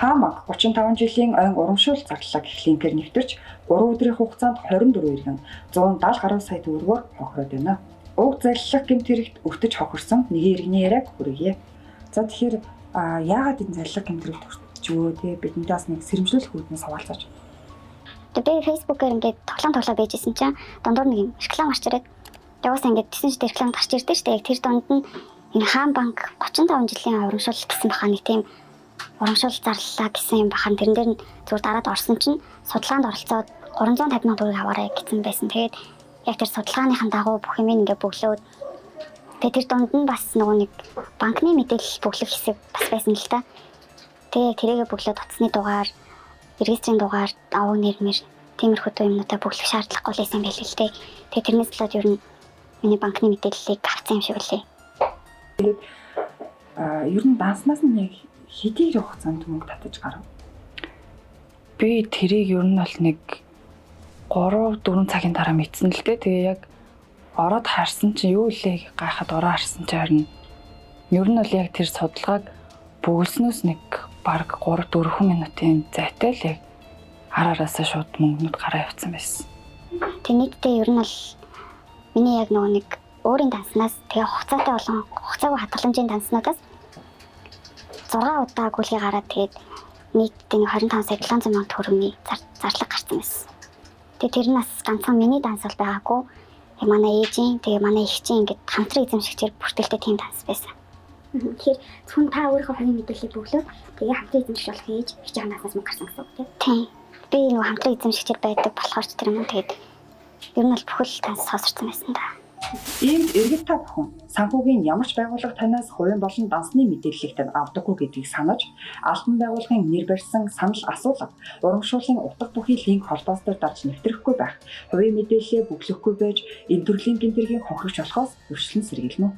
Хаамаг 35 жилийн ойн урамшуул зарлалаа гэх линкээр нэвтэрч 3 өдрийн хугацаанд 24 иргэн 170 гаруй сая төгрөгөөр хохироод байна. Уг зарлалах гэмт хэрэгт өвтөж хохирсон нэг иргэний яриаг хүргэе. За тэгэхээр яагаад энэ зарлалах гэмт хэрэгт өвтөж тэгээ бидэнтэй бас нэг сэрэмжлүүлэх үүднээс хаваалцаач. Тэгээ фэйсбүүкээр ингээд тоглоом байжсэн чинь дундуур нэг юм реклам гарч ирээд яваас ингээд тэсэн ч реклам гарч ирдэ штэ. Яг тэр донд нь энэ хаан банк 35 жилийн урамшуул гэсэн баха нэг тийм урамшуул зарлалаа гэсэн юм бахан тэрэн дээр нь зүгээр дараад орсон чинь судалгаанд оролцоод 350 сая төгрөг аваарай гэсэн байсан. Тэгээд яг тэр судалгааныхан дагуу бүх юм ингээд бөглөөд тэгээд тэр донд нь бас нөгөө нэг банкны мэдээлэл бөглөх хэсэг бас байсан л та. Тэгээд тэрийгэ бөглөөд утасны дугаар, регистрийн дугаар, аваг нэрмэр тиймэрхүү юмнуудаа бөглөх шаардлагагүй л байсан байл л дээ. Тэгээд тэрнээс болоод ер нь миний банкны мэдээллийг авсан юм шиг үлээ. Тэгээд ер нь данснаас нь яг хэдийн хугацаанд мөнгө татаж гарав? Би тэрийг ер нь бол нэг 3-4 цагийн дараа мэдсэн л дээ. Тэгээ яг ороод харсан чинь юу илээ гайхаад ороо харсан чинь харин ер нь бол яг тэр судалгааг бөглснөөс нэг бараг 3-4 минутын зайтай л яг араасаа шууд мөнгөнүүд гараа явцсан байсан. Тэг нийтдээ ер нь бол миний яг нөгөө нэг өөрийн данснаас тэгээ хугацаатай болон хугацаагүй хадгаламжийн данснуудаас 6 удаа гүйлгээ гараад тэгээд нийтдээ 25 сая 700 сая төгрөгийн зарлага гарсан байсан. Тэгээ тэр нь бас ганцхан миний данс бол байгаагүй. Манай ээжийн тэгээ манай эгчийн ингээд хамтран эзэмшигчээр бүртгэлтэй тийм данс байсан. Тэгэхээр зөвхөн та өөрийнхөө хувийн мэдээллийг бөглөөд тэгээ хамтран эзэмшигч болох ээж эгчийн ханаасаас мөнгө гарсан гэсэн үг тийм. Би нөгөө хамтран эзэмшигчээр байдаг болохоор ч тэр юм тэгээд ер нь бол бүхэл данс сонсорсон байсан да. Иймд иргэд та бүхэн санхүүгийн ямар ч байгууллага танаас хувийн болон дансны мэдээллийг тань авдаггүй гэдгийг санаж, албан байгууллагын нэр барьсан санал асуулга, урамшууллын утга бүхий линк холбоос дээр дарж нэвтрэхгүй байх, хувийн мэдээллээ бөглөхгүй байж энэ төрлийн гэмтэргийн хохирогч болохоос өршлөн сэргийлнэ.